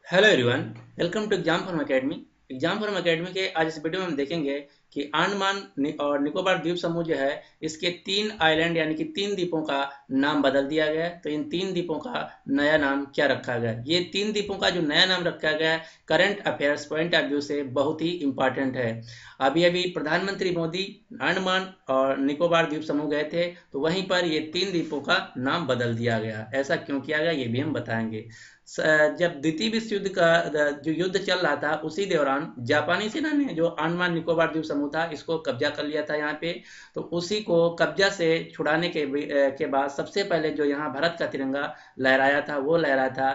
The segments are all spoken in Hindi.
Hello everyone, welcome to exam form academy. Exam form academy के आज इस वीडियो में हम देखेंगे कि अंडमान और निकोबार द्वीप समूह जो है इसके तीन आइलैंड यानी कि तीन द्वीपों का नाम बदल दिया गया है। तो इन तीन द्वीपों का नया नाम क्या रखा गया है? ये तीन द्वीपों का जो नया नाम रखा गया है current affairs point of view से बहुत ही इंपॉर्टेंट है। अभी अभी प्रधानमंत्री मोदी अंडमान और निकोबार द्वीप समूह गए थे, तो वहीं पर ये तीन द्वीपों का नाम बदल दिया गया। ऐसा क्यों किया गया ये भी हम बताएंगे। जब द्वितीय विश्व युद्ध का जो युद्ध चल रहा था उसी दौरान जापानी सेना ने जो अंडमान निकोबार द्वीप समूह था इसको कब्जा कर लिया था यहाँ पे। तो उसी को कब्जा से छुड़ाने के बाद सबसे पहले जो यहाँ भारत का तिरंगा लहराया था वो लहराया था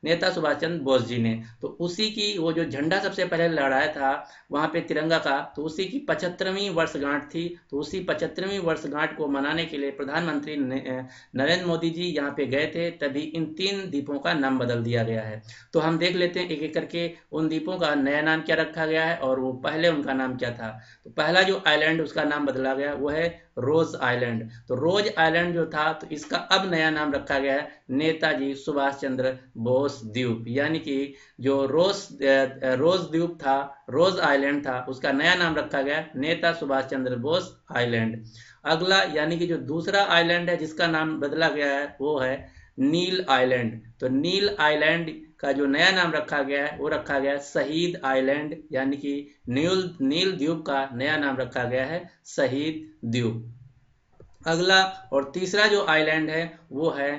नेता सुभाष चंद्र बोस जी ने। तो उसी की वो जो झंडा सबसे पहले लहराया था वहाँ पे तिरंगा का, तो उसी की 75वीं वर्षगांठ थी। तो उसी 75वीं वर्षगांठ को मनाने के लिए प्रधानमंत्री नरेंद्र मोदी जी यहाँ पे गए थे, तभी इन तीन द्वीपों का नाम बदल दिया गया है। तो हम देख लेते हैं एक एक करके उन द्वीपों का नया नाम क्या रखा गया है और वो पहले उनका नाम क्या था। तो पहला जो आइलैंड उसका नाम बदला गया वो है रोज आइलैंड। तो रोज आइलैंड जो था तो इसका अब नया नाम रखा गया है नेताजी सुभाष चंद्र बोस द्वीप, यानी कि जो रोज द्वीप था, रोज आइलैंड था, उसका नया नाम रखा गया नेता सुभाष चंद्र बोस आइलैंड। अगला यानी कि जो दूसरा आइलैंड है जिसका नाम बदला गया है वो है नील आइलैंड। तो नील आइलैंड का जो नया नाम रखा गया है वो रखा गया है शहीद आइलैंड, यानी कि नील नील द्वीप का नया नाम रखा गया है शहीद द्वीप। अगला और तीसरा जो आइलैंड है वो है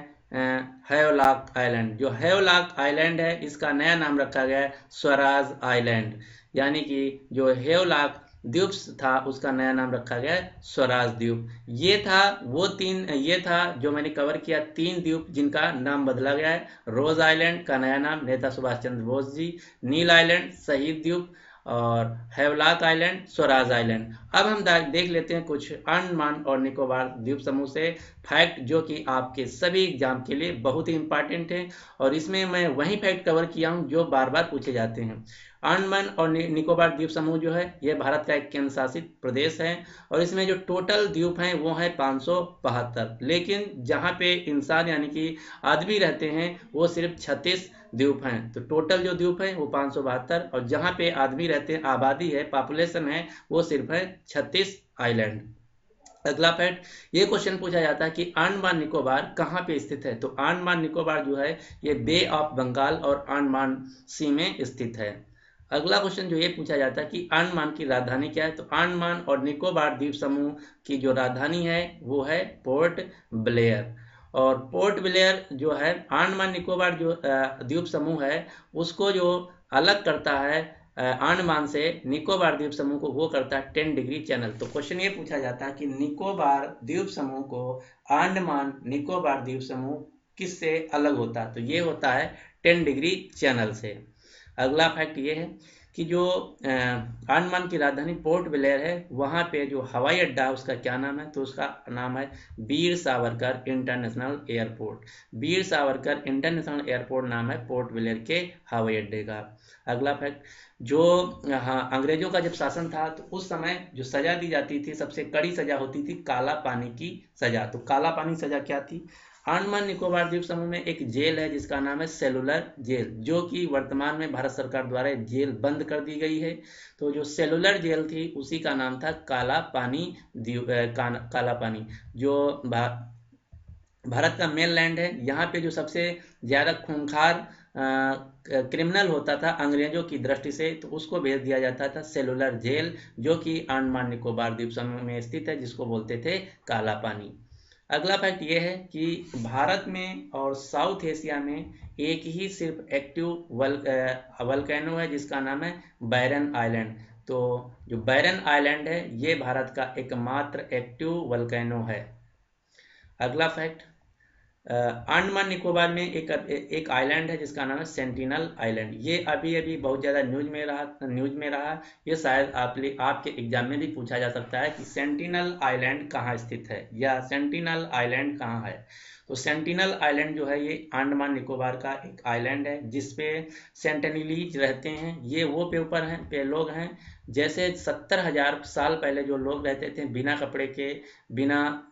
हैवलॉक आइलैंड। जो हैवलॉक आइलैंड है इसका नया नाम रखा गया है स्वराज आइलैंड, यानी कि जो हैवलॉक द्वीप था उसका नया नाम रखा गया है स्वराज द्वीप। ये था जो मैंने कवर किया, तीन द्वीप जिनका नाम बदला गया है। रोज आइलैंड का नया नाम नेता सुभाष चंद्र बोस जी, नील आइलैंड शहीद द्वीप और हैवलॉक आइलैंड स्वराज आइलैंड। अब हम देख लेते हैं कुछ अंडमान और निकोबार द्वीप समूह से फैक्ट जो कि आपके सभी एग्जाम के लिए बहुत ही इंपॉर्टेंट है। और इसमें मैं वही फैक्ट कवर किया हूं जो बार बार पूछे जाते हैं। अंडमान और निकोबार द्वीप समूह जो है ये भारत का एक केंद्र शासित प्रदेश है और इसमें जो टोटल द्वीप हैं वो है 572, लेकिन जहाँ पे इंसान यानी कि आदमी रहते हैं वो सिर्फ 36 द्वीप हैं। तो टोटल जो द्वीप है वो 572 और जहाँ पे आदमी रहते हैं, आबादी है, पॉपुलेशन है, वो सिर्फ है 36 आइलैंड। अगला फैक्ट, ये क्वेश्चन पूछा जाता है कि अंडमान निकोबार कहाँ पे स्थित है। तो अंडमान निकोबार जो है ये बे ऑफ बंगाल और अंडमान सी में स्थित है। अगला क्वेश्चन जो ये पूछा जाता है कि अंडमान की राजधानी क्या है। तो अंडमान और निकोबार द्वीप समूह की जो राजधानी है वो है पोर्ट ब्लेयर। और पोर्ट ब्लेयर जो है अंडमान निकोबार जो द्वीप समूह है उसको जो अलग करता है अंडमान से निकोबार द्वीप समूह को, वो करता है 10 डिग्री चैनल। तो क्वेश्चन ये पूछा जाता है कि निकोबार द्वीप समूह को अंडमान निकोबार द्वीप समूह किससे अलग होता है। तो ये होता है 10 डिग्री चैनल से। अगला फैक्ट ये है कि जो अंडमान की राजधानी पोर्ट ब्लेयर है वहाँ पे जो हवाई अड्डा है उसका क्या नाम है। तो उसका नाम है Veer Savarkar international airport. Veer Savarkar international airport नाम है पोर्ट ब्लेयर के हवाई अड्डे का। अगला फैक्ट, जो हाँ अंग्रेजों का जब शासन था तो उस समय जो सजा दी जाती थी सबसे कड़ी सजा होती थी काला पानी की सजा। तो काला पानी सजा क्या थी। अंडमान निकोबार द्वीप समूह में एक जेल है जिसका नाम है सेलुलर जेल, जो कि वर्तमान में भारत सरकार द्वारा जेल बंद कर दी गई है। तो जो सेलुलर जेल थी उसी का नाम था काला पानी काला पानी, जो भारत का मेन लैंड है। यहाँ पे जो सबसे ज़्यादा खूंखार क्रिमिनल होता था अंग्रेजों की दृष्टि से तो उसको भेज दिया जाता था सेलुलर जेल, जो कि अंडमान निकोबार द्वीप समूह में स्थित है, जिसको बोलते थे काला पानी। अगला फैक्ट ये है कि भारत में और साउथ एशिया में एक ही सिर्फ एक्टिव वल्केनो है जिसका नाम है बैरन आइलैंड। तो जो बैरन आइलैंड है ये भारत का एकमात्र एक्टिव वल्केनो है। अगला फैक्ट, अंडमान निकोबार में एक आइलैंड है जिसका नाम है सेंटिनल आइलैंड। ये अभी अभी बहुत ज़्यादा न्यूज में रहा। ये शायद आपके एग्जाम में भी पूछा जा सकता है कि सेंटिनल आइलैंड कहाँ स्थित है या सेंटिनल आइलैंड कहाँ है। तो सेंटिनल आइलैंड जो है ये अंडमान निकोबार का एक आइलैंड है जिसपे सेंटिनलीज रहते हैं। ये वो लोग हैं जैसे 70,000 साल पहले जो लोग रहते थे बिना कपड़े के, बिना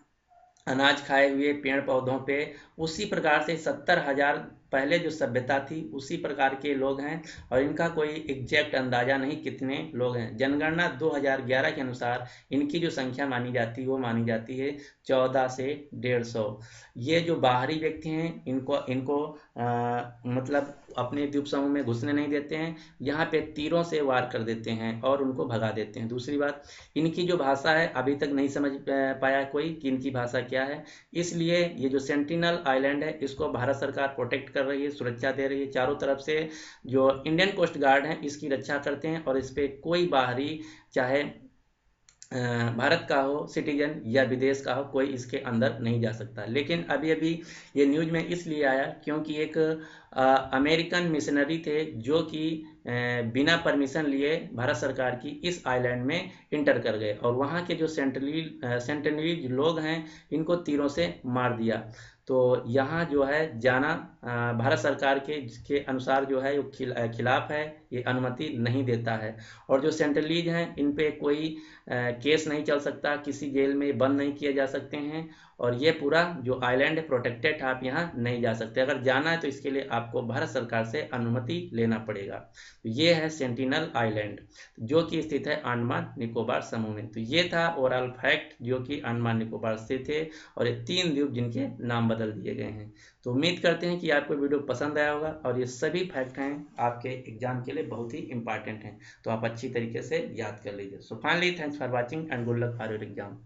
अनाज खाए हुए पेड़ पौधों पे, उसी प्रकार से 70,000 पहले जो सभ्यता थी उसी प्रकार के लोग हैं और इनका कोई एग्जैक्ट अंदाजा नहीं कितने लोग हैं। जनगणना 2011 के अनुसार इनकी जो संख्या मानी जाती है वो मानी जाती है 14 से 150। ये जो बाहरी व्यक्ति हैं इनको इनको मतलब अपने द्वीप समूह में घुसने नहीं देते हैं, यहाँ पे तीरों से वार कर देते हैं और उनको भगा देते हैं। दूसरी बात, इनकी जो भाषा है अभी तक नहीं समझ पाया कोई कि इनकी भाषा क्या है, इसलिए ये जो सेंटिनल आइलैंड है इसको भारत सरकार प्रोटेक्ट कर रही है, सुरक्षा दे रही है। चारों तरफ से जो इंडियन कोस्ट गार्ड है इसकी रक्षा करते हैं और इस पर कोई बाहरी, चाहे भारत का हो सिटीजन या विदेश का हो, कोई इसके अंदर नहीं जा सकता। लेकिन अभी अभी ये न्यूज में इसलिए आया क्योंकि एक अमेरिकन मिशनरी थे जो कि बिना परमिशन लिए भारत सरकार की इस आइलैंड में इंटर कर गए और वहाँ के जो सेंटिनलीज लोग हैं इनको तीरों से मार दिया। तो यहाँ जो है जाना भारत सरकार के अनुसार जो है वो खिलाफ है, ये अनुमति नहीं देता है। और जो सेंट्रलीज हैं इन पे कोई केस नहीं चल सकता, किसी जेल में बंद नहीं किए जा सकते हैं और ये पूरा जो आइलैंड है प्रोटेक्टेड, आप यहाँ नहीं जा सकते। अगर जाना है तो इसके लिए आपको भारत सरकार से अनुमति लेना पड़ेगा। तो ये है सेंटिनल आइलैंड जो कि स्थित है अंडमान निकोबार समूह में। तो ये था ओवरऑल फैक्ट जो कि अंडमान निकोबार स्थित है और ये 3 द्वीप जिनके नाम बदल दिए गए हैं। तो उम्मीद करते हैं कि आपको वीडियो पसंद आया होगा और ये सभी फैक्ट हैं आपके एग्जाम के लिए बहुत ही इंपॉर्टेंट हैं, तो आप अच्छी तरीके से याद कर लीजिए। So finally thanks for watching and good luck for your exam.